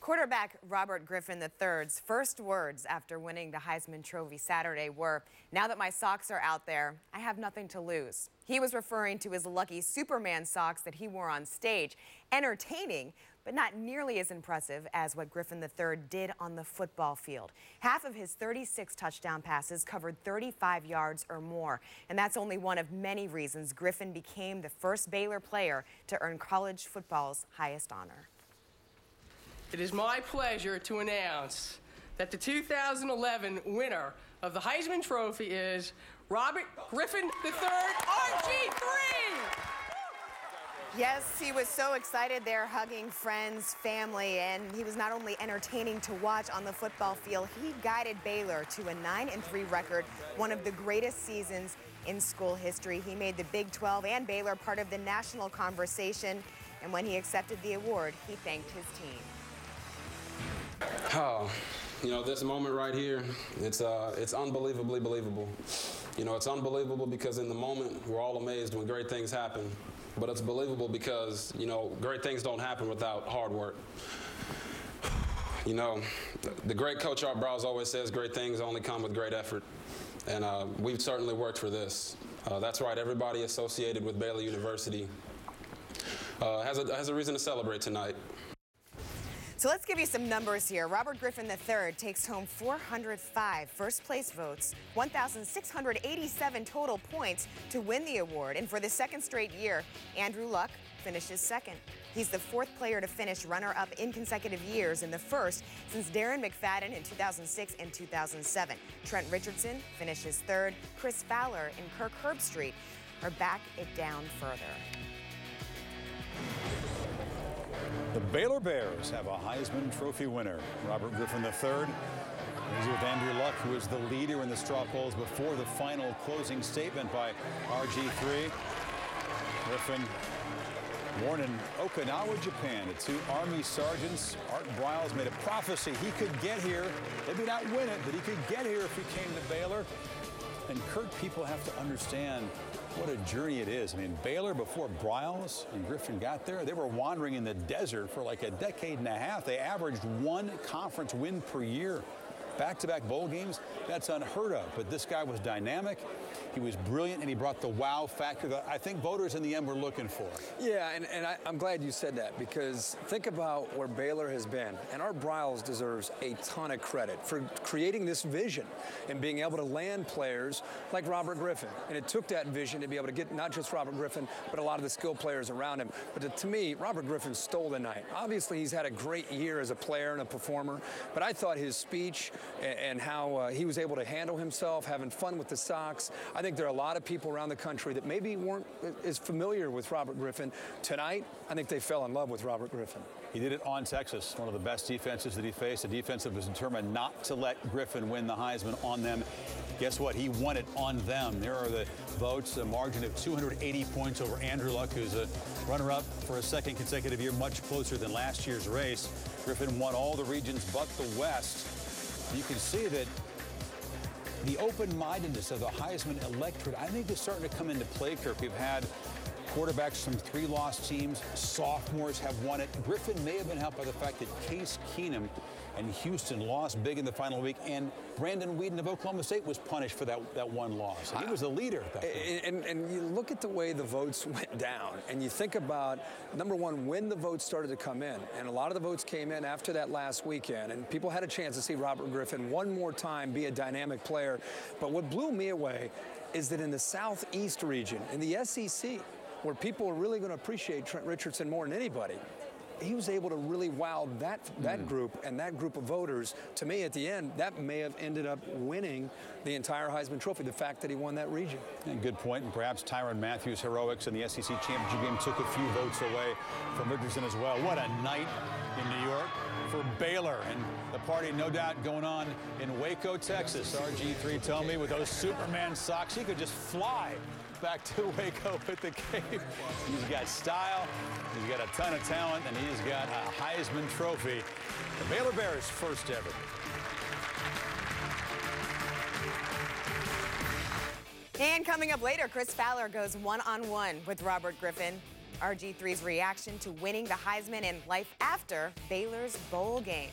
Quarterback Robert Griffin III's first words after winning the Heisman Trophy Saturday were, "Now that my socks are out there, I have nothing to lose." He was referring to his lucky Superman socks that he wore on stage. Entertaining, but not nearly as impressive as what Griffin III did on the football field. Half of his 36 touchdown passes covered 35 yards or more. And that's only one of many reasons Griffin became the first Baylor player to earn college football's highest honor. It is my pleasure to announce that the 2011 winner of the Heisman Trophy is Robert Griffin III, RG3! Yes, he was so excited there, hugging friends, family, and he was not only entertaining to watch on the football field, he guided Baylor to a 9-3 record, one of the greatest seasons in school history. He made the Big 12 and Baylor part of the national conversation, and when he accepted the award, he thanked his team. Oh, you know, this moment right here, it's unbelievably believable. You know, it's unbelievable because in the moment, we're all amazed when great things happen. But it's believable because, you know, great things don't happen without hard work. You know, the great Coach Art Browse always says great things only come with great effort. And we've certainly worked for this. That's right, everybody associated with Baylor University has a reason to celebrate tonight. So let's give you some numbers here. Robert Griffin III takes home 405 first-place votes, 1,687 total points to win the award. And for the second straight year, Andrew Luck finishes second. He's the fourth player to finish runner-up in consecutive years, and the first since Darren McFadden in 2006 and 2007. Trent Richardson finishes third. Chris Fowler and Kirk Herbstreit are back it down further. The Baylor Bears have a Heisman Trophy winner, Robert Griffin III. He's with Andrew Luck, who is the leader in the straw polls before the final closing statement by RG3. Griffin, born in Okinawa, Japan, to two Army sergeants. Art Briles made a prophecy he could get here. Maybe not win it, but he could get here if he came to Baylor. And Kirk, people have to understand what a journey it is. I mean, Baylor, before Briles and Griffin got there, they were wandering in the desert for like a decade and a half. They averaged one conference win per year. Back-to-back bowl games, that's unheard of. But this guy was dynamic, he was brilliant, and he brought the wow factor that I think voters in the end were looking for. Yeah, and I'm glad you said that, because think about where Baylor has been. And Art Briles deserves a ton of credit for creating this vision and being able to land players like Robert Griffin. And it took that vision to be able to get not just Robert Griffin, but a lot of the skill players around him. But to me, Robert Griffin stole the night. Obviously, he's had a great year as a player and a performer, but I thought his speech and how he was able to handle himself, having fun with the socks. I think there are a lot of people around the country that maybe weren't as familiar with Robert Griffin. Tonight, I think they fell in love with Robert Griffin. He did it on Texas, one of the best defenses that he faced, a defense that was determined not to let Griffin win the Heisman on them. Guess what? He won it on them. There are the votes, a margin of 280 points over Andrew Luck, who's a runner-up for a second consecutive year, much closer than last year's race. Griffin won all the regions but the West. You can see that the open-mindedness of the Heisman electorate, I think, is starting to come into play, Kirk. We've had quarterbacks from 3 lost teams. Sophomores have won it. Griffin may have been helped by the fact that Case Keenum and Houston lost big in the final week, and Brandon Weeden of Oklahoma State was punished for that one loss. And he was the leader at that point. And you look at the way the votes went down, and you think about, number one, when the votes started to come in. And a lot of the votes came in after that last weekend, and people had a chance to see Robert Griffin one more time be a dynamic player. But what blew me away is that in the Southeast region, in the SEC, where people are really going to appreciate Trent Richardson more than anybody, he was able to really wow that group and that group of voters. To me, at the end, that may have ended up winning the entire Heisman Trophy, the fact that he won that region. And good point. And perhaps Tyrann Mathieu' heroics in the SEC championship game took a few votes away from Richardson as well. What a night in New York for Baylor, and the party no doubt going on in Waco, Texas. RG3 told me with those Superman socks, he could just fly back to Waco with the cape. He's got style, he's got a ton of talent, and he's got a Heisman Trophy. The Baylor Bears' first ever. And coming up later, Chris Fowler goes one-on-one with Robert Griffin. RG3's reaction to winning the Heisman and life after Baylor's bowl game.